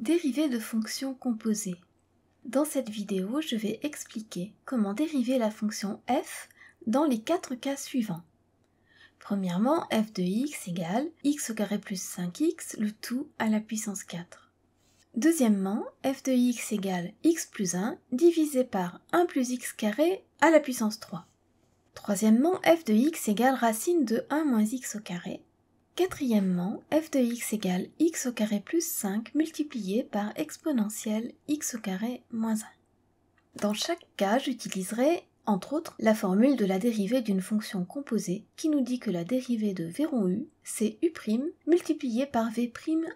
Dérivée de fonctions composées. Dans cette vidéo, je vais expliquer comment dériver la fonction f dans les 4 cas suivants. Premièrement, f de x égale x au carré plus 5x, le tout à la puissance 4. Deuxièmement, f de x égale x plus 1 divisé par 1 plus x carré à la puissance 3. Troisièmement, f de x égale racine de 1 moins x au carré. Quatrièmement, f de x égale x au carré plus 5 multiplié par exponentielle x au carré moins 1. Dans chaque cas, j'utiliserai, entre autres, la formule de la dérivée d'une fonction composée qui nous dit que la dérivée de v rond u, c'est u' multiplié par v'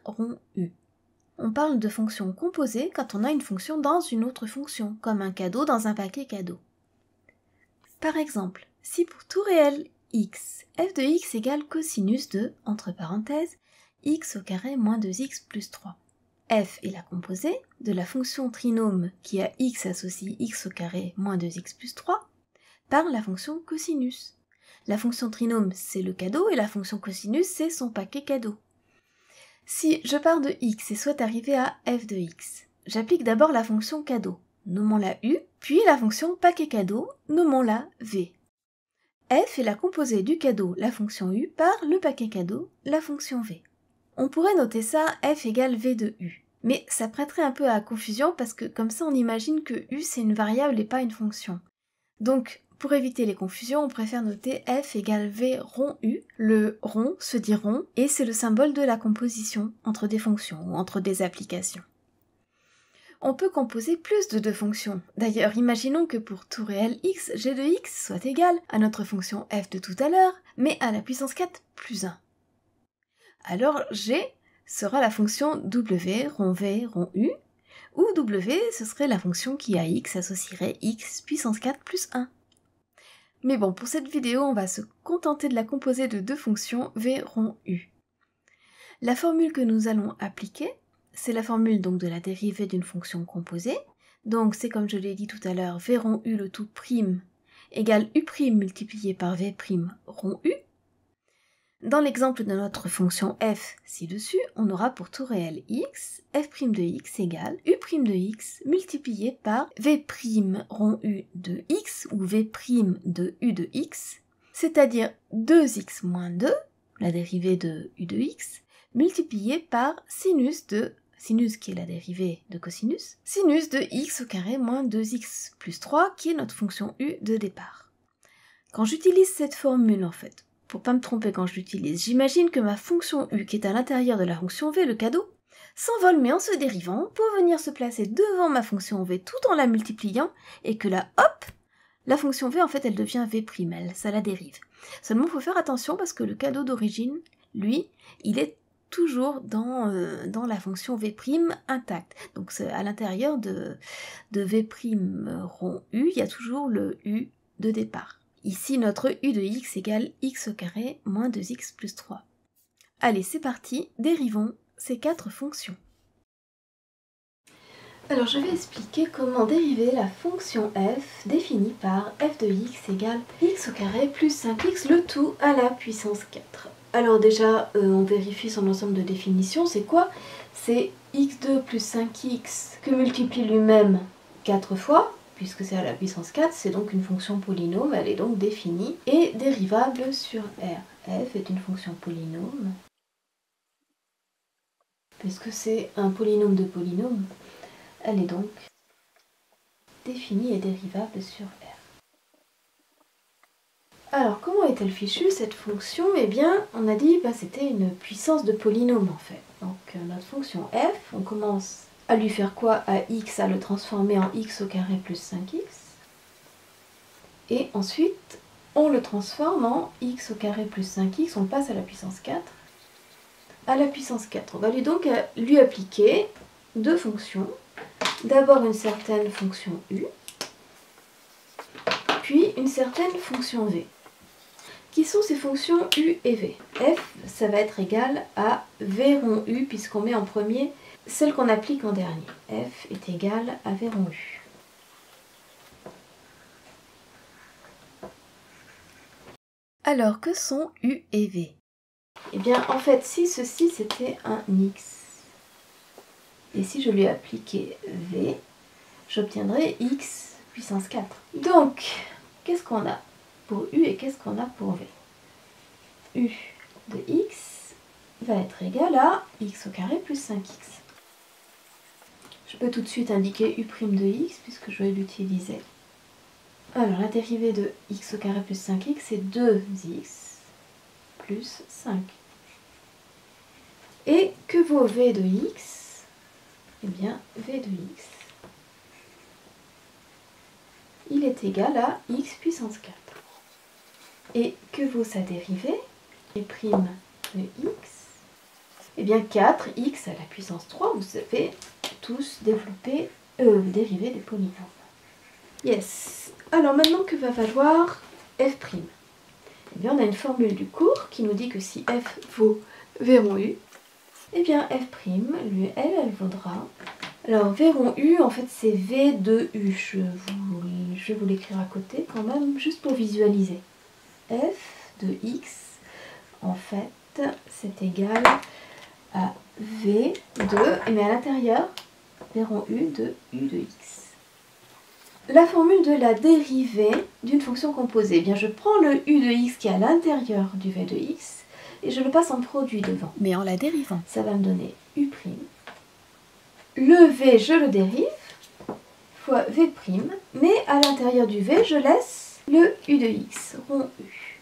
rond u. On parle de fonction composée quand on a une fonction dans une autre fonction, comme un cadeau dans un paquet cadeau. Par exemple, si pour tout réel x, f de x égale cosinus de, entre parenthèses, x au carré moins 2x plus 3. F est la composée de la fonction trinôme qui a x associe x au carré moins 2x plus 3 par la fonction cosinus. La fonction trinôme, c'est le cadeau et la fonction cosinus, c'est son paquet cadeau. Si je pars de x et souhaite arriver à f de x, j'applique d'abord la fonction cadeau, nommons-la u, puis la fonction paquet cadeau, nommons-la v. F est la composée du cadeau, la fonction u, par le paquet cadeau, la fonction v. On pourrait noter ça f égale v de u, mais ça prêterait un peu à confusion parce que comme ça on imagine que u c'est une variable et pas une fonction. Donc pour éviter les confusions, on préfère noter f égale v rond u. Le rond se dit rond et c'est le symbole de la composition entre des fonctions ou entre des applications. On peut composer plus de deux fonctions. D'ailleurs, imaginons que pour tout réel x, g de x soit égal à notre fonction f de tout à l'heure, mais à la puissance 4 plus 1. Alors g sera la fonction w rond v rond u, ou w ce serait la fonction qui à x associerait x puissance 4 plus 1. Mais bon, pour cette vidéo, on va se contenter de la composer de deux fonctions v rond u. La formule que nous allons appliquer, c'est la formule donc de la dérivée d'une fonction composée. Donc c'est comme je l'ai dit tout à l'heure, v rond u le tout prime égale u' multiplié par v' rond u. Dans l'exemple de notre fonction f ci-dessus, on aura pour tout réel x, f' de x égale u' de x multiplié par v' rond u de x ou v' de u de x, c'est-à-dire 2x moins 2, la dérivée de u de x, multiplié par sinus qui est la dérivée de cosinus, sinus de x au carré moins 2x plus 3 qui est notre fonction u de départ. Quand j'utilise cette formule en fait, pour pas me tromper quand je l'utilise, j'imagine que ma fonction u qui est à l'intérieur de la fonction v, le cadeau, s'envole mais en se dérivant pour venir se placer devant ma fonction v tout en la multipliant et que là, hop, la fonction v en fait elle devient v', ça la dérive. Seulement il faut faire attention parce que le cadeau d'origine, lui, il est toujours dans la fonction v' intacte. Donc à l'intérieur de v' rond u, il y a toujours le u de départ. Ici, notre u de x égale x au carré moins 2x plus 3. Allez, c'est parti, dérivons ces 4 fonctions. Alors, je vais expliquer comment dériver la fonction f définie par f de x égale x au carré plus 5x, le tout à la puissance 4. Alors déjà, on vérifie son ensemble de définitions, c'est quoi? C'est x2 plus 5x que multiplie lui-même 4 fois, puisque c'est à la puissance 4, c'est donc une fonction polynôme, elle est donc définie, et dérivable sur R. F est une fonction polynôme, puisque c'est un polynôme de polynôme, elle est donc définie et dérivable sur R. Alors, comment est-elle fichue, cette fonction? Eh bien, on a dit que c'était une puissance de polynôme, en fait. Donc, notre fonction f, on commence à lui faire quoi à x, à le transformer en x au carré plus 5x. Et ensuite, on le transforme en x au carré plus 5x, on passe à la puissance 4. À la puissance 4, on va donc lui appliquer deux fonctions. D'abord une certaine fonction u, puis une certaine fonction v. Qui sont ces fonctions u et v? F, ça va être égal à v rond u, puisqu'on met en premier celle qu'on applique en dernier. F est égal à v rond u. Alors, que sont u et v? Eh bien, en fait, si ceci c'était un x, Et si je lui appliquais v, j'obtiendrai x puissance 4. Donc, qu'est-ce qu'on a pour u et qu'est-ce qu'on a pour v? U de x va être égal à x au carré plus 5x. Je peux tout de suite indiquer u' de x puisque je vais l'utiliser. Alors la dérivée de x au carré plus 5x c'est 2x plus 5. Et que vaut v de x? Eh bien v de x, il est égal à x puissance 4. Et que vaut sa dérivée? Et prime de x, eh bien 4x à la puissance 3, vous savez tous développer, dériver des polynômes. Yes. Alors maintenant que va valoir f'? Eh bien on a une formule du cours qui nous dit que si f vaut v rond u, eh bien f', lui, elle vaudra... Alors v rond u, en fait c'est v de u, je vais vous l'écrire à côté quand même, juste pour visualiser. F de x, en fait, c'est égal à v de, mais à l'intérieur, v rond u de x. La formule de la dérivée d'une fonction composée, eh bien je prends le u de x qui est à l'intérieur du v de x et je le passe en produit devant. Mais en la dérivant. Ça va me donner u'. Le v, je le dérive, fois v', mais à l'intérieur du v, je laisse le u de x, rond u.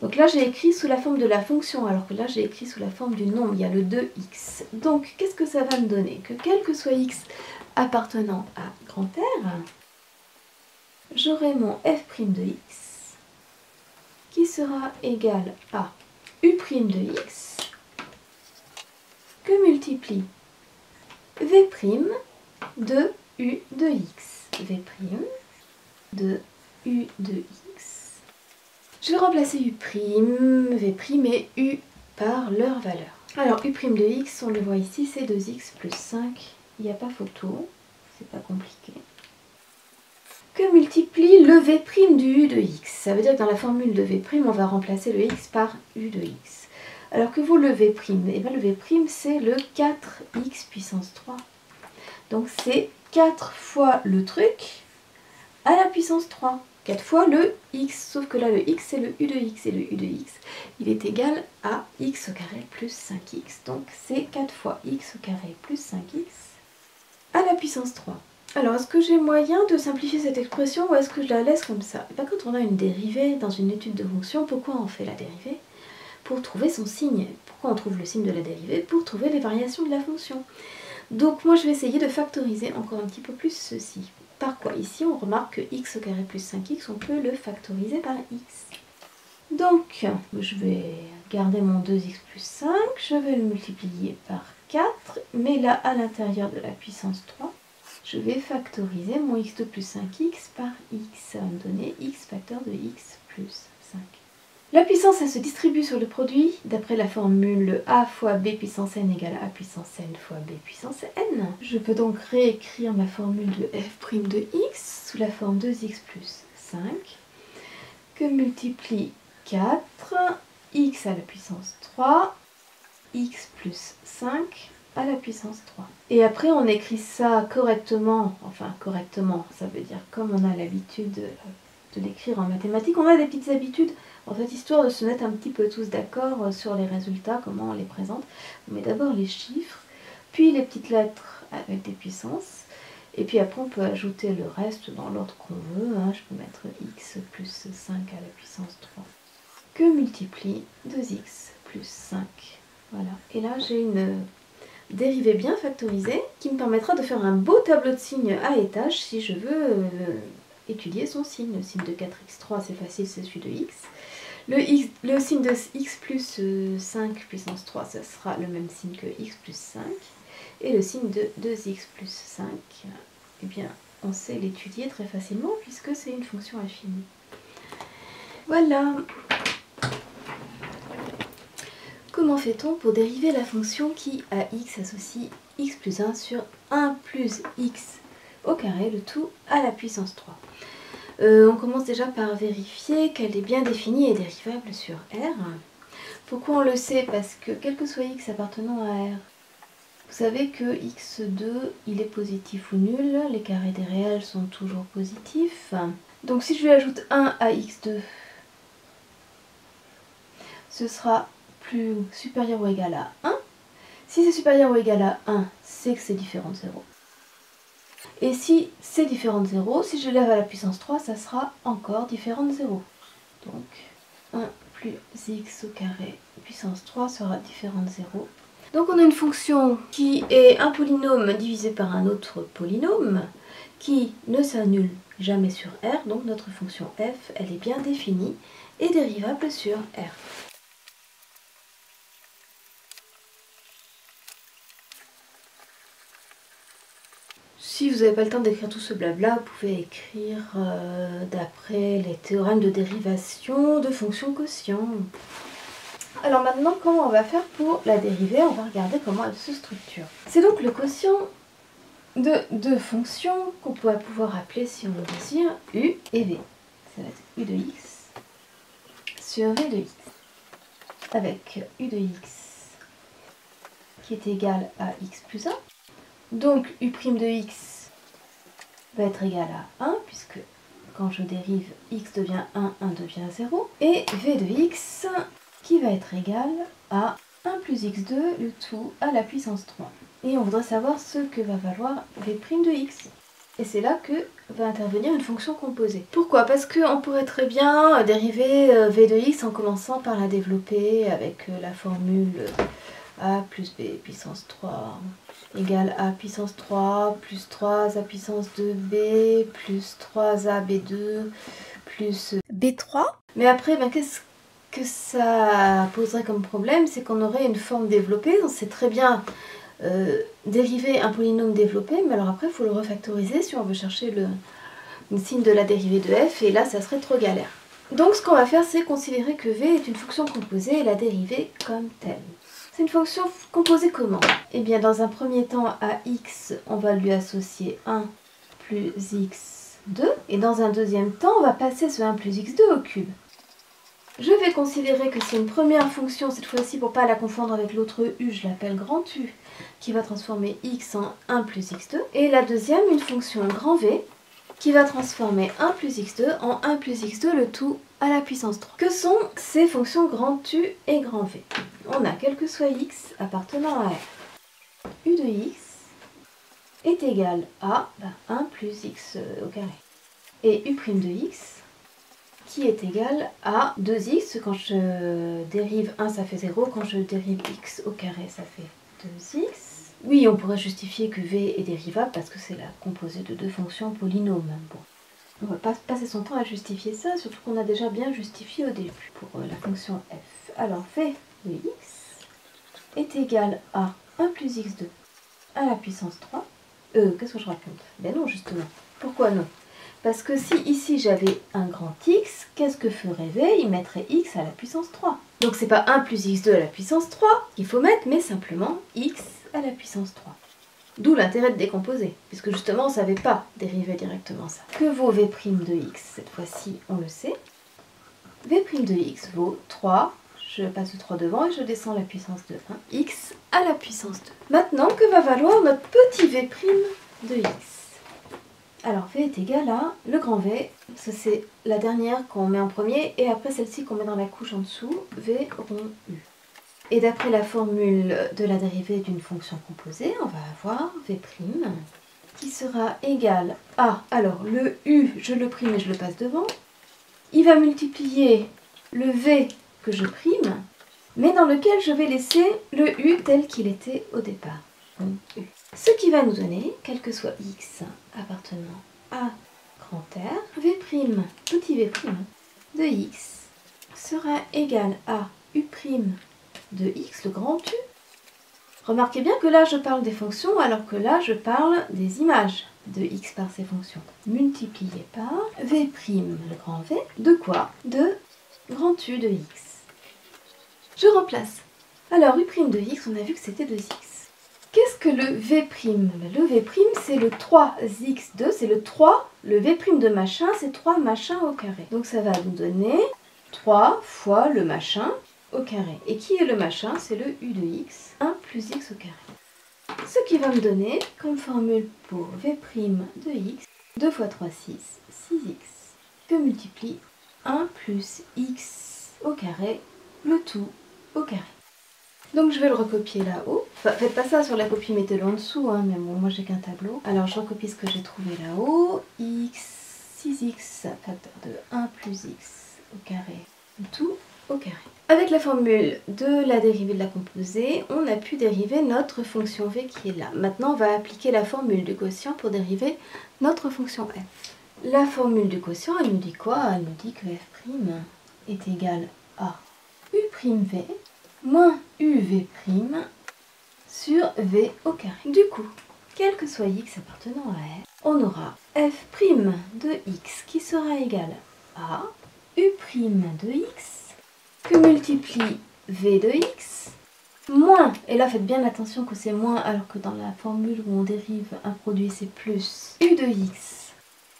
Donc là, j'ai écrit sous la forme de la fonction, alors que là, j'ai écrit sous la forme du nombre, il y a le 2x. Donc, qu'est-ce que ça va me donner? Que quel que soit x appartenant à grand R, j'aurai mon f' de x qui sera égal à u' de x que multiplie v' de u de x. v' de u de x. Je vais remplacer u', v' et u par leur valeur. Alors u' de x, on le voit ici, c'est 2x plus 5. Il n'y a pas photo, c'est pas compliqué. Que multiplie le v' du u de x? Ça veut dire que dans la formule de v', on va remplacer le x par u de x. Alors que vaut le v'? Eh bien le v' c'est le 4x puissance 3. Donc c'est 4 fois le truc à la puissance 3. 4 fois le x, sauf que là le x c'est le u de x, et le u de x il est égal à x au carré plus 5x. Donc c'est 4 fois x au carré plus 5x à la puissance 3. Alors, est-ce que j'ai moyen de simplifier cette expression ou est-ce que je la laisse comme ça? Et bien, quand on a une dérivée dans une étude de fonction, pourquoi on fait la dérivée? Pour trouver son signe. Pourquoi on trouve le signe de la dérivée? Pour trouver les variations de la fonction. Donc moi, je vais essayer de factoriser encore un petit peu plus ceci. Par quoi? Ici, on remarque que x au carré plus 5x, on peut le factoriser par x. Donc, je vais garder mon 2x plus 5, je vais le multiplier par 4, mais là, à l'intérieur de la puissance 3, je vais factoriser mon x2 plus 5x par x. Ça va me donner x facteur de x plus 5. La puissance, elle se distribue sur le produit d'après la formule a fois b puissance n égale a puissance n fois b puissance n. Je peux donc réécrire ma formule de f' de x sous la forme 2x plus 5 que multiplie 4, x à la puissance 3, x plus 5 à la puissance 3. Et après on écrit ça correctement, enfin correctement, ça veut dire comme on a l'habitude de l'écrire en mathématiques, on a des petites habitudes, en fait histoire de se mettre un petit peu tous d'accord sur les résultats, comment on les présente. On met d'abord les chiffres, puis les petites lettres avec des puissances, et puis après on peut ajouter le reste dans l'ordre qu'on veut, hein. Je peux mettre x plus 5 à la puissance 3, que multiplie 2x plus 5. Voilà, et là j'ai une dérivée bien factorisée qui me permettra de faire un beau tableau de signes à étage si je veux étudier son signe. Le signe de 4x3 c'est facile, c'est celui de x. Le signe de x plus 5 puissance 3, ce sera le même signe que x plus 5. Et le signe de 2x plus 5, eh bien on sait l'étudier très facilement puisque c'est une fonction infinie. Voilà. Comment fait-on pour dériver la fonction qui, à x, associe x plus 1 sur 1 plus x au carré, le tout à la puissance 3? On commence déjà par vérifier qu'elle est bien définie et dérivable sur R. Pourquoi on le sait? Parce que quel que soit x appartenant à R, Vous savez que x2, il est positif ou nul, les carrés des réels sont toujours positifs. Donc si je lui ajoute 1 à x2, ce sera plus supérieur ou égal à 1. Si c'est supérieur ou égal à 1, c'est que c'est différent de 0. Et si c'est différent de 0, si je lève à la puissance 3, ça sera encore différent de 0. Donc 1 plus x au carré puissance 3 sera différent de 0. Donc on a une fonction qui est un polynôme divisé par un autre polynôme qui ne s'annule jamais sur R. Donc notre fonction f, elle est bien définie et dérivable sur R. Si vous n'avez pas le temps d'écrire tout ce blabla, vous pouvez écrire d'après les théorèmes de dérivation de fonctions quotient. Alors maintenant, comment on va faire pour la dériver? On va regarder comment elle se structure. C'est donc le quotient de deux fonctions qu'on pourrait pouvoir appeler, si on le désire, u et v. Ça va être u de x sur v de x. Avec u de x qui est égal à x plus 1. Donc u' de x va être égal à 1, puisque quand je dérive, x devient 1, 1 devient 0. Et v de x qui va être égal à 1 plus x2, le tout à la puissance 3. Et on voudrait savoir ce que va valoir v' de x. Et c'est là que va intervenir une fonction composée. Pourquoi? Parce qu'on pourrait très bien dériver v de x en commençant par la développer avec la formule a plus b puissance 3 égale a puissance 3 plus 3 a puissance 2b plus 3a b2 plus b3. Mais après, qu'est-ce que ça poserait comme problème? C'est qu'on aurait une forme développée. On sait très bien dériver un polynôme développé, mais alors après il faut le refactoriser si on veut chercher le signe de la dérivée de f, et là ça serait trop galère. Donc ce qu'on va faire, c'est considérer que v est une fonction composée et la dériver comme telle. C'est une fonction composée comment? Eh bien dans un premier temps, à x, on va lui associer 1 plus x2, et dans un deuxième temps, on va passer ce 1 plus x2 au cube. Je vais considérer que c'est une première fonction, cette fois-ci pour ne pas la confondre avec l'autre u, je l'appelle grand U, qui va transformer x en 1 plus x2. Et la deuxième, une fonction grand V, qui va transformer 1 plus x2 en 1 plus x2, le tout à la puissance 3. Que sont ces fonctions grand U et grand V? On a quel que soit x appartenant à R. U de x est égal à 1 plus x au carré. Et U' de x qui est égal à 2x. Quand je dérive 1, ça fait 0. Quand je dérive x au carré, ça fait 2x. Oui, on pourrait justifier que v est dérivable parce que c'est la composée de deux fonctions polynômes. Bon, on va pas passer son temps à justifier ça, surtout qu'on a déjà bien justifié au début pour la fonction f. Alors, v de x est égal à 1 plus x2 à la puissance 3. Qu'est-ce que je raconte? Ben non, justement. Pourquoi non? Parce que si ici j'avais un grand x, qu'est-ce que ferait v? Il mettrait x à la puissance 3. Donc c'est pas 1 plus x2 à la puissance 3 qu'il faut mettre, mais simplement x à la puissance 3. D'où l'intérêt de décomposer, puisque justement on ne savait pas dériver directement ça. Que vaut v' de x? Cette fois-ci on le sait. V' de x vaut 3, je passe le 3 devant et je descends la puissance de 1, x à la puissance 2. Maintenant, que va valoir notre petit v' de x? Alors v est égal à le grand V, ça c'est la dernière qu'on met en premier, et après celle-ci qu'on met dans la couche en dessous, v rond u. Et d'après la formule de la dérivée d'une fonction composée, on va avoir v' qui sera égal à, alors le u, je le prime et je le passe devant, il va multiplier le v que je prime, mais dans lequel je vais laisser le u tel qu'il était au départ. U. Ce qui va nous donner, quel que soit x appartenant à grand R, v', petit v' de x sera égal à u' de x, le grand U. Remarquez bien que là je parle des fonctions alors que là je parle des images de x par ces fonctions. Multiplié par v', le grand V, de quoi? De grand U de x. Je remplace. Alors u' de x, on a vu que c'était 2x. Qu'est-ce que le v'? Le v' c'est le 3x2, c'est le 3, le v' de machin, c'est 3 machin au carré. Donc ça va nous donner 3 fois le machin au carré. Et qui est le machin? C'est le u de x, 1 plus x au carré. Ce qui va me donner comme formule pour v' de x, 2 fois 3, 6, 6x, que multiplie 1 plus x au carré, le tout au carré. Donc je vais le recopier là-haut. Enfin, faites pas ça sur la copie, mettez-le en dessous, hein, mais bon, moi j'ai qu'un tableau. Alors je recopie ce que j'ai trouvé là-haut. X, 6x, facteur de 1 plus x au carré, le tout au carré. Avec la formule de la dérivée de la composée, on a pu dériver notre fonction v qui est là. Maintenant, on va appliquer la formule du quotient pour dériver notre fonction f. La formule du quotient, elle nous dit quoi? Elle nous dit que f' est égal à u'v moins uv' sur v au carré. Du coup, quel que soit x appartenant à f, on aura f' de x qui sera égal à u' de x que multiplie v de x moins, et là faites bien attention que c'est moins alors que dans la formule où on dérive un produit c'est plus, u de x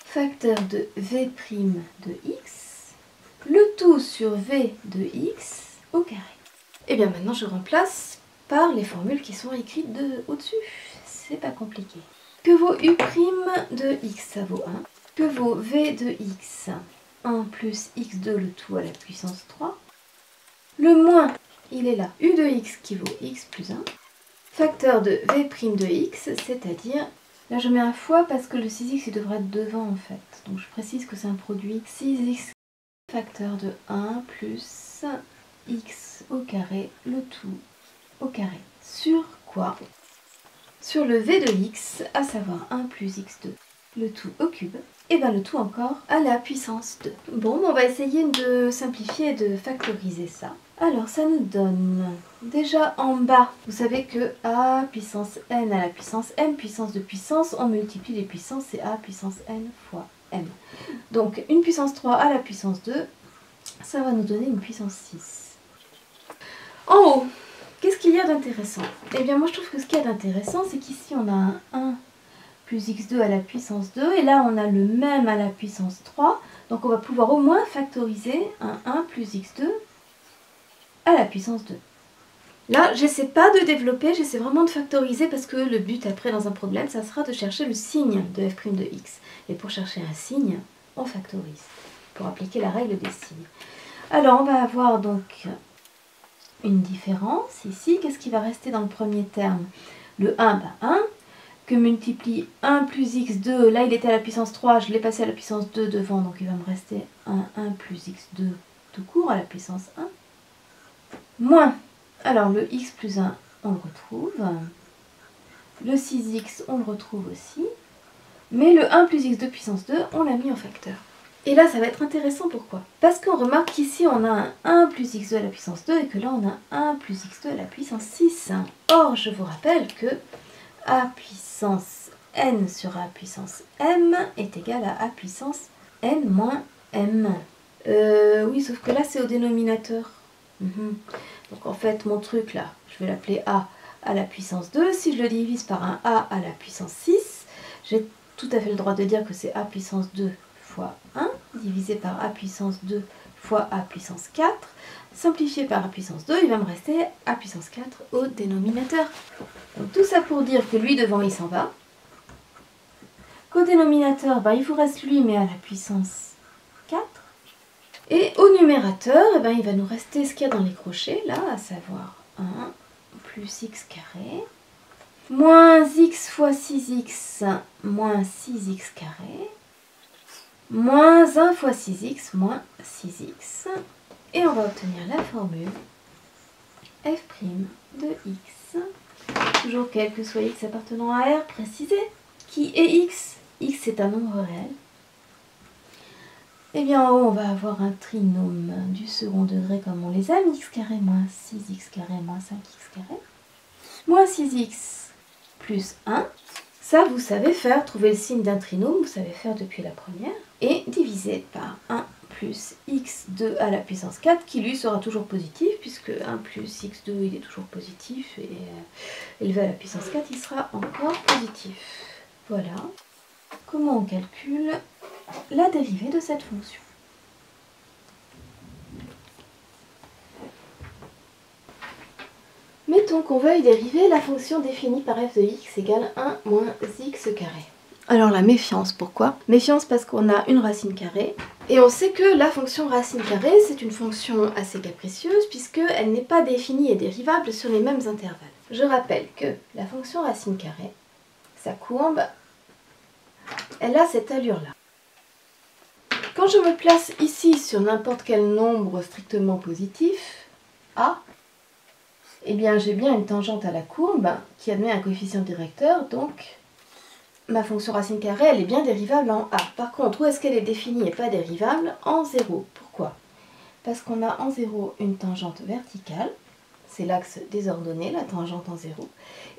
facteur de v' de x, le tout sur v de x au carré. Et bien maintenant je remplace par les formules qui sont écrites au-dessus, c'est pas compliqué. Que vaut u' de x, ça vaut 1. Que vaut v de x, 1 plus x2 le tout à la puissance 3. Le moins, il est là, u de x qui vaut x plus 1. Facteur de v' de x, c'est-à-dire, là je mets un fois parce que le 6x il devrait être devant en fait. Donc je précise que c'est un produit 6x facteur de 1 plus x au carré, le tout au carré. Sur quoi? Sur le v de x, à savoir 1 plus x2, le tout au cube, et bien le tout encore à la puissance 2. Bon, on va essayer de simplifier et de factoriser ça. Alors ça nous donne, déjà en bas, vous savez que a puissance n à la puissance m, puissance de puissance, on multiplie les puissances, c'est a puissance n fois m. Donc une puissance 3 à la puissance 2, ça va nous donner une puissance 6. En haut, qu'est-ce qu'il y a d'intéressant? Eh bien moi je trouve que ce qu'il y a d'intéressant, c'est qu'ici on a un 1 plus x2 à la puissance 2, et là on a le même à la puissance 3, donc on va pouvoir au moins factoriser un 1 plus x2 à la puissance 2. Là, j'essaie pas de développer, j'essaie vraiment de factoriser parce que le but après dans un problème, ça sera de chercher le signe de f' de x. Et pour chercher un signe, on factorise, pour appliquer la règle des signes. Alors, on va avoir donc une différence ici. Qu'est-ce qui va rester dans le premier terme? Le 1, 1, que multiplie 1 plus x2, là il était à la puissance 3, je l'ai passé à la puissance 2 devant, donc il va me rester un 1 plus x2 tout court à la puissance 1. Moins, alors le x plus 1, on le retrouve. Le 6x, on le retrouve aussi. Mais le 1 plus x2 puissance 2, on l'a mis en facteur. Et là, ça va être intéressant, pourquoi? Parce qu'on remarque qu'ici, on a un 1 plus x2 à la puissance 2 et que là, on a un 1 plus x2 à la puissance 6. Or, je vous rappelle que a puissance n sur a puissance m est égal à a puissance n moins m. Oui, sauf que là, c'est au dénominateur. Donc en fait, mon truc là, je vais l'appeler a à la puissance 2. Si je le divise par un a à la puissance 6, j'ai tout à fait le droit de dire que c'est a puissance 2 fois 1, divisé par a puissance 2 fois a puissance 4. Simplifié par a puissance 2, il va me rester a puissance 4 au dénominateur. Donc tout ça pour dire que lui devant, il s'en va. Qu'au dénominateur, il vous reste lui, mais à la puissance 4. Et au numérateur, il va nous rester ce qu'il y a dans les crochets, là, à savoir 1 plus x carré, moins x fois 6x, moins 6x carré, moins 1 fois 6x, moins 6x. Et on va obtenir la formule f' de x, toujours quel que soit x appartenant à R, précisé, qui est x. X est un nombre réel. Et bien en haut, on va avoir un trinôme du second degré comme on les aime, x carré moins 6x carré moins 5x carré, moins 6x plus 1. Ça, vous savez faire, trouver le signe d'un trinôme, vous savez faire depuis la première, et diviser par 1 plus x2 à la puissance 4, qui lui sera toujours positif, puisque 1 plus x2, il est toujours positif, et élevé à la puissance 4, il sera encore positif. Voilà. Comment on calcule la dérivée de cette fonction? Mettons qu'on veuille dériver la fonction définie par f de x égale 1 moins x carré. Alors la méfiance, pourquoi? Méfiance parce qu'on a une racine carrée, et on sait que la fonction racine carrée, c'est une fonction assez capricieuse, puisqu'elle n'est pas définie et dérivable sur les mêmes intervalles. Je rappelle que la fonction racine carrée, sa courbe, elle a cette allure-là. Quand je me place ici sur n'importe quel nombre strictement positif, a, eh bien j'ai bien une tangente à la courbe qui admet un coefficient directeur, donc ma fonction racine carrée, elle est bien dérivable en a. Par contre, où est-ce qu'elle est définie et pas dérivable? En 0. Pourquoi? Parce qu'on a en 0 une tangente verticale, c'est l'axe désordonné, la tangente en 0,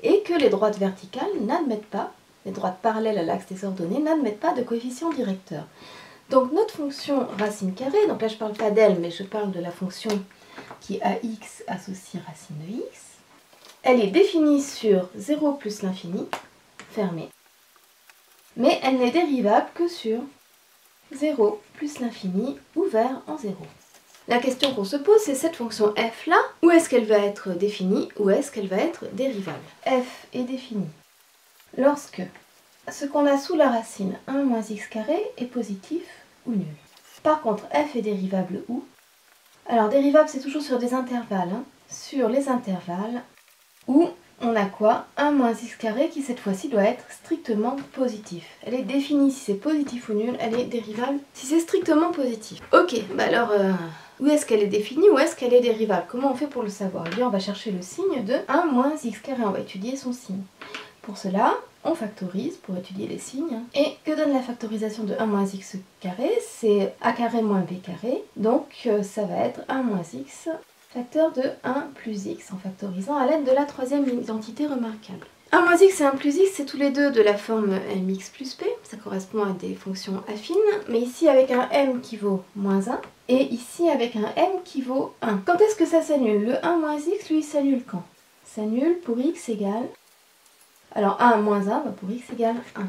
et que les droites verticales n'admettent pas, les droites parallèles à l'axe désordonné n'admettent pas de coefficient directeur. Donc notre fonction racine carrée, donc là je ne parle pas d'elle, mais je parle de la fonction qui a x associe racine de x, elle est définie sur 0 plus l'infini, fermé, mais elle n'est dérivable que sur 0 plus l'infini, ouvert en 0. La question qu'on se pose, c'est cette fonction f là, où est-ce qu'elle va être définie, où est-ce qu'elle va être dérivable? F est définie lorsque ce qu'on a sous la racine 1 moins x carré est positif ou nul. Par contre, f est dérivable où? Alors dérivable, c'est toujours sur des intervalles, hein. Sur les intervalles où on a quoi? 1 moins x carré qui cette fois-ci doit être strictement positif. Elle est définie si c'est positif ou nul, elle est dérivable si c'est strictement positif. Ok, bah alors où est-ce qu'elle est définie, où est-ce qu'elle est dérivable? Comment on fait pour le savoir? Eh bien on va chercher le signe de 1 moins x carré, on va étudier son signe. Pour cela, on factorise pour étudier les signes. Et que donne la factorisation de 1 moins x carré? C'est a carré moins b carré, donc ça va être 1 moins x facteur de 1 plus x en factorisant à l'aide de la troisième identité remarquable. 1 moins x et 1 plus x, c'est tous les deux de la forme mx plus p, ça correspond à des fonctions affines, mais ici avec un m qui vaut moins 1, et ici avec un m qui vaut 1. Quand est-ce que ça s'annule? Le 1 moins x, lui, s'annule quand? S'annule pour x égale... Alors 1 moins 1, pour x égale 1.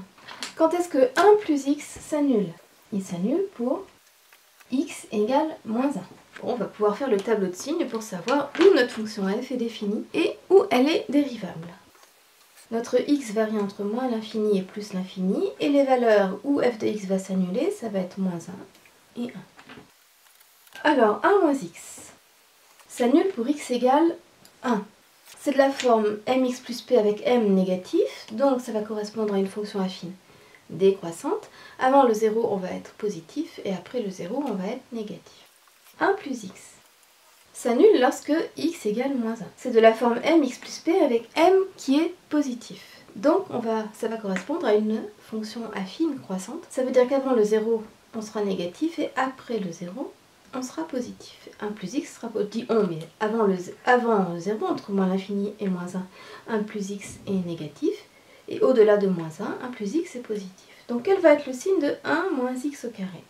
Quand est-ce que 1 plus x s'annule? Il s'annule pour x égale moins 1. Bon, on va pouvoir faire le tableau de signes pour savoir où notre fonction f est définie et où elle est dérivable. Notre x varie entre moins l'infini et plus l'infini, et les valeurs où f de x va s'annuler, ça va être moins 1 et 1. Alors 1 moins x s'annule pour x égale 1. C'est de la forme mx plus p avec m négatif, donc ça va correspondre à une fonction affine décroissante. Avant le 0, on va être positif, et après le 0, on va être négatif. 1 plus x s'annule lorsque x égale moins 1. C'est de la forme mx plus p avec m qui est positif. Donc ça va correspondre à une fonction affine croissante. Ça veut dire qu'avant le 0, on sera négatif, et après le 0, on sera positif. 1 plus x sera positif, mais avant le 0, entre moins l'infini et moins 1, 1 plus x est négatif, et au-delà de moins 1, 1 plus x est positif. Donc quel va être le signe de 1 moins x au carré?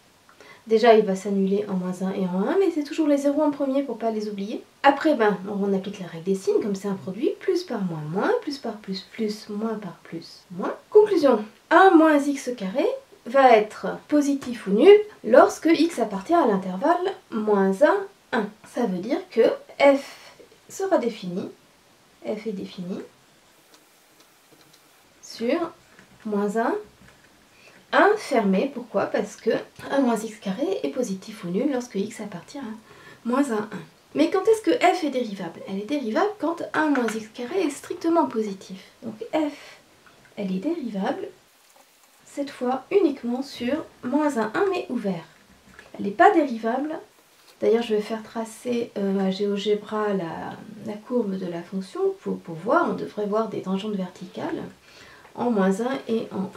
Déjà, il va s'annuler en moins 1 et en 1, mais c'est toujours les 0 en premier pour ne pas les oublier. Après, on applique la règle des signes, comme c'est un produit, plus par moins, moins, plus par plus, moins par plus, moins. Conclusion, 1 moins x au carré va être positif ou nul lorsque x appartient à l'intervalle moins 1, 1. Ça veut dire que f sera défini, f est défini sur moins 1, 1 fermé. Pourquoi? Parce que 1 moins x carré est positif ou nul lorsque x appartient à moins 1, 1. Mais quand est-ce que f est dérivable? Elle est dérivable quand 1 moins x carré est strictement positif. Donc f, elle est dérivable, cette fois uniquement sur moins 1, 1 mais ouvert. Elle n'est pas dérivable. D'ailleurs, je vais faire tracer à GeoGebra la courbe de la fonction pour voir. On devrait voir des tangentes verticales en moins 1 et en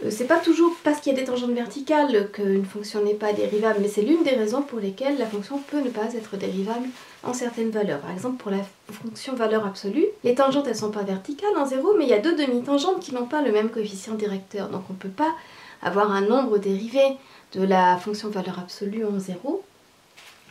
1. C'est pas toujours parce qu'il y a des tangentes verticales qu'une fonction n'est pas dérivable, mais c'est l'une des raisons pour lesquelles la fonction peut ne pas être dérivable en certaines valeurs. Par exemple, pour la fonction valeur absolue, les tangentes elles sont pas verticales en 0, mais il y a deux demi-tangentes qui n'ont pas le même coefficient directeur. Donc on ne peut pas avoir un nombre dérivé de la fonction valeur absolue en 0.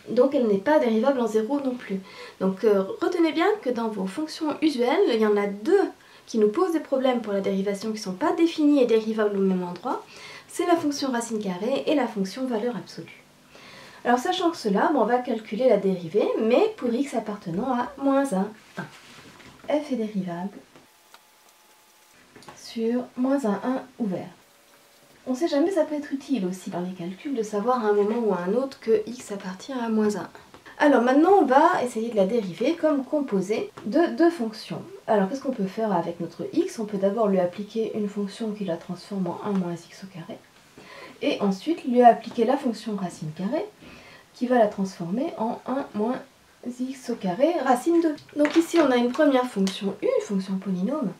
Donc elle n'est pas dérivable en 0 non plus. Donc retenez bien que dans vos fonctions usuelles, il y en a deux qui nous posent des problèmes pour la dérivation qui ne sont pas définies et dérivables au même endroit. C'est la fonction racine carrée et la fonction valeur absolue. Alors sachant cela, on va calculer la dérivée, mais pour x appartenant à moins 1, 1. f est dérivable sur moins un 1 ouvert. On ne sait jamais, ça peut être utile aussi dans les calculs de savoir à un moment ou à un autre que x appartient à moins un 1. Alors maintenant on va essayer de la dériver comme composée de deux fonctions. Alors qu'est-ce qu'on peut faire avec notre x? On peut d'abord lui appliquer une fonction qui la transforme en 1 moins x au carré. Et ensuite lui appliquer la fonction racine carrée qui va la transformer en 1 moins x au carré racine 2. Donc ici on a une première fonction u, une fonction polynôme,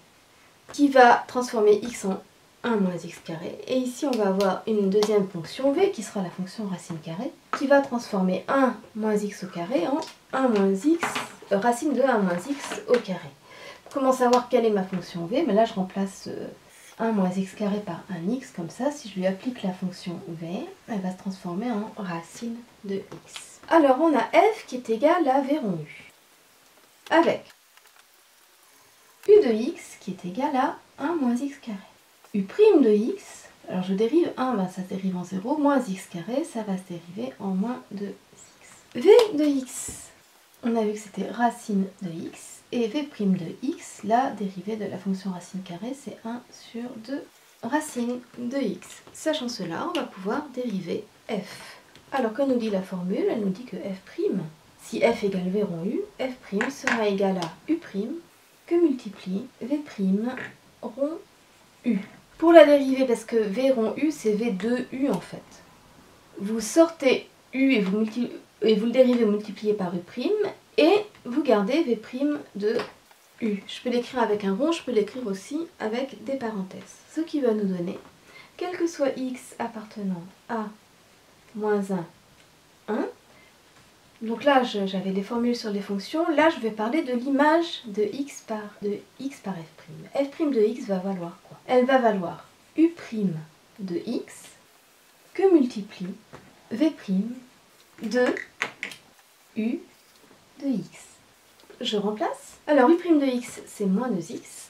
qui va transformer x en 1 moins x carré. Et ici on va avoir une deuxième fonction v qui sera la fonction racine carrée, qui va transformer 1 moins x au carré en 1 moins x, racine de 1 moins x au carré. Comment savoir quelle est ma fonction v? Mais là je remplace 1 moins x carré par 1x, comme ça si je lui applique la fonction v, elle va se transformer en racine de x. Alors on a f qui est égal à v rond u, avec u de x qui est égal à 1 moins x carré. U' de x, alors je dérive 1, ben ça se dérive en 0, moins x carré, ça va se dériver en moins 2x. V de x, on a vu que c'était racine de x, et v' de x, la dérivée de la fonction racine carrée, c'est 1 sur 2 racine de x. Sachant cela, on va pouvoir dériver f. Alors que nous dit la formule? Elle nous dit que f', si f égale v rond u, f' sera égal à u' que multiplie v' rond u. Pour la dériver, parce que v rond u, c'est v de u en fait. Vous sortez u et vous le dérivez multiplié par u', et vous gardez v' de u. Je peux l'écrire avec un rond, je peux l'écrire aussi avec des parenthèses. Ce qui va nous donner, quel que soit x appartenant à moins 1, 1. Donc là, j'avais les formules sur les fonctions. Là, je vais parler de l'image de x par f'. F' de x va valoir quoi? Elle va valoir u' de x que multiplie v' de u de x. Je remplace. Alors, u' de x, c'est moins 2x.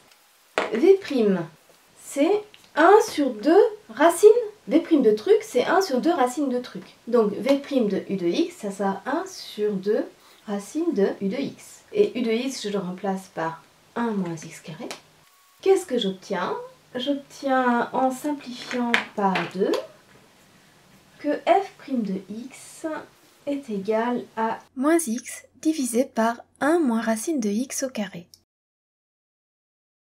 v' c'est 1 sur 2 racines. V' de truc, c'est 1 sur 2 racines de truc. Donc, v' de u de x, ça sera 1 sur 2 racines de u de x. Et u de x, je le remplace par 1 moins x carré. Qu'est-ce que j'obtiens? J'obtiens, en simplifiant par 2, que f' de x est égal à moins x divisé par 1 moins racine de x au carré.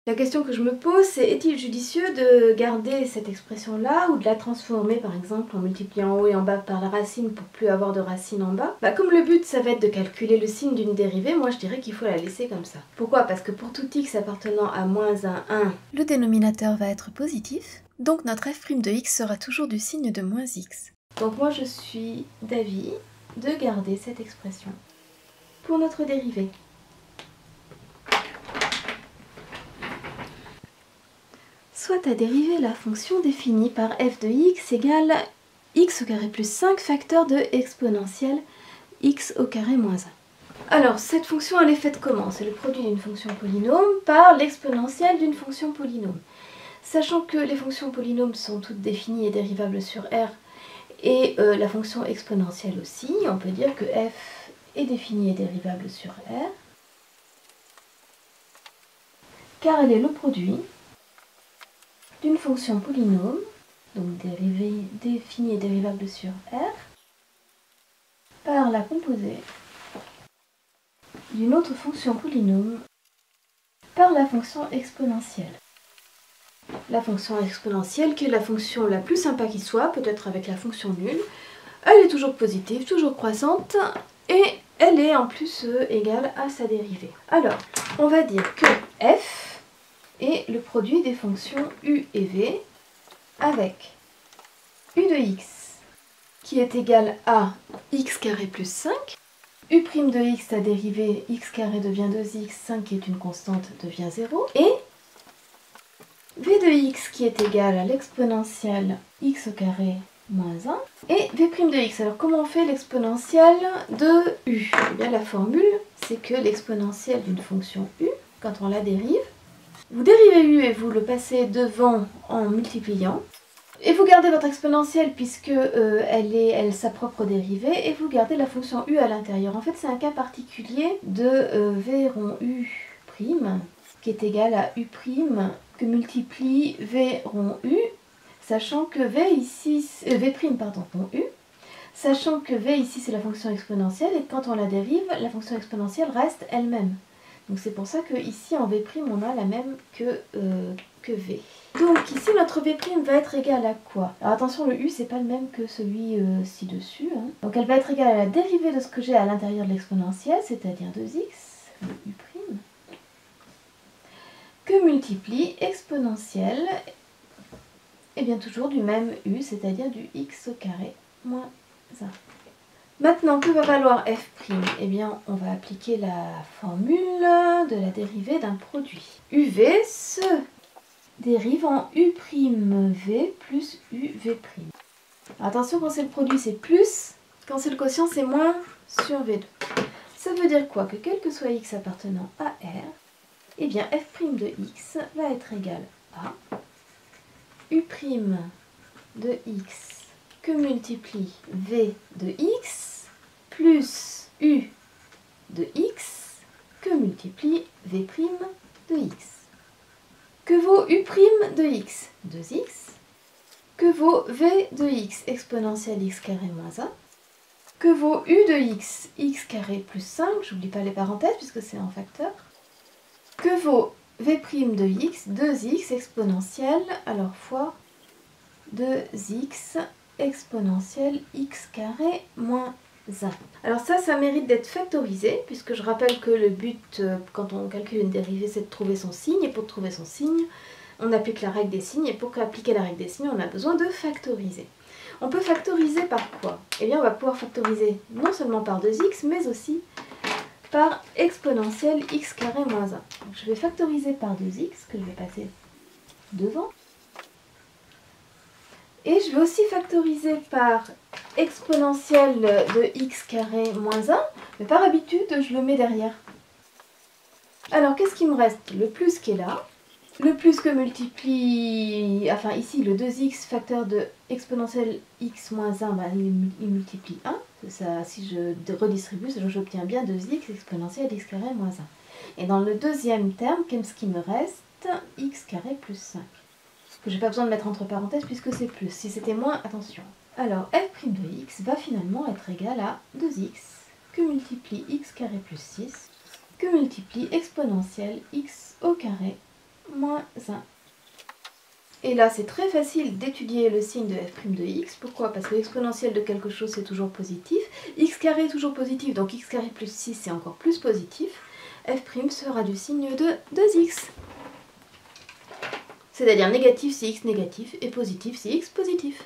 La question que je me pose, c'est est-il judicieux de garder cette expression-là ou de la transformer par exemple en multipliant en haut et en bas par la racine pour plus avoir de racine en bas? Comme le but ça va être de calculer le signe d'une dérivée, moi je dirais qu'il faut la laisser comme ça. Pourquoi? Parce que pour tout x appartenant à moins 1, le dénominateur va être positif, donc notre f' de x sera toujours du signe de moins x. Donc moi je suis d'avis de garder cette expression pour notre dérivée. Soit à dériver la fonction définie par f de x égale x au carré plus 5 facteur de exponentielle x au carré moins 1. Alors, cette fonction, elle est faite comment? C'est le produit d'une fonction polynôme par l'exponentielle d'une fonction polynôme. Sachant que les fonctions polynômes sont toutes définies et dérivables sur R, et la fonction exponentielle aussi, on peut dire que f est définie et dérivable sur R, car elle est le produit d'une fonction polynôme, donc définie et dérivable sur R, par la composée d'une autre fonction polynôme par la fonction exponentielle. La fonction exponentielle qui est la fonction la plus sympa qui soit, peut-être avec la fonction nulle. Elle est toujours positive, toujours croissante, et elle est en plus égale à sa dérivée. Alors, on va dire que f est le produit des fonctions u et v avec u de x qui est égal à x carré plus 5, u' de x, sa dérivée x carré devient 2x, 5 qui est une constante devient 0, et v de x qui est égal à l'exponentielle x au carré moins 1, et v' de x. Alors comment on fait l'exponentielle de u? Eh bien la formule, c'est que l'exponentielle d'une fonction u, quand on la dérive, vous dérivez u et vous le passez devant en multipliant. Et vous gardez votre exponentielle puisque elle est sa propre dérivée. Et vous gardez la fonction u à l'intérieur. En fait, c'est un cas particulier de v rond u' qui est égal à U' que multiplie V rond U, sachant que V ici, rond U, sachant que V ici c'est la fonction exponentielle et quand on la dérive, la fonction exponentielle reste elle-même. Donc c'est pour ça que ici en V' on a la même que V. Donc ici notre V' va être égal à quoi? Alors attention, le U c'est pas le même que celui ci-dessus. Hein. Donc elle va être égale à la dérivée de ce que j'ai à l'intérieur de l'exponentielle, c'est-à-dire 2x, le U', que multiplie exponentielle, et bien toujours du même U, c'est-à-dire du x au carré moins 1. Maintenant, que va valoir f'? Eh bien, on va appliquer la formule de la dérivée d'un produit. UV se dérive en U'V plus UV'. Attention, quand c'est le produit, c'est plus. Quand c'est le quotient, c'est moins sur V2. Ça veut dire quoi? Que quel que soit x appartenant à R, eh bien f' de x va être égal à U' de x que multiplie V de x plus U de x que multiplie V' de x. Que vaut U' de x? 2x. Que vaut V de x exponentielle x carré moins 1? Que vaut U de x, x carré plus 5, j'oublie pas les parenthèses puisque c'est en facteur. Que vaut V' de x, 2x exponentielle, alors fois 2x exponentielle x carré moins 1. Alors ça mérite d'être factorisé, puisque je rappelle que le but, quand on calcule une dérivée, c'est de trouver son signe, et pour trouver son signe, on applique la règle des signes, et pour appliquer la règle des signes, on a besoin de factoriser. On peut factoriser par quoi? Eh bien, on va pouvoir factoriser non seulement par 2x, mais aussi par exponentielle x carré moins 1. Donc, je vais factoriser par 2x, que je vais passer devant. Et je vais aussi factoriser par exponentielle de x carré moins 1, mais par habitude, je le mets derrière. Alors, qu'est-ce qui me reste? Le plus qui est là, le plus que multiplie, enfin ici, le 2x facteur de exponentielle x moins 1, bah, il multiplie 1. Ça, si je redistribue, j'obtiens bien 2x exponentielle x carré moins 1. Et dans le deuxième terme, qu'est-ce qui me reste? X carré plus 5. Que j'ai pas besoin de mettre entre parenthèses puisque c'est plus. Si c'était moins, attention. Alors f' de x va finalement être égal à 2x que multiplie x carré plus 6 que multiplie exponentielle x au carré moins 1. Et là c'est très facile d'étudier le signe de f' de x. Pourquoi? Parce que l'exponentielle de quelque chose c'est toujours positif. X carré est toujours positif, donc x carré plus 6 c'est encore plus positif. F' sera du signe de 2x. C'est-à-dire négatif si x négatif et positif si x positif.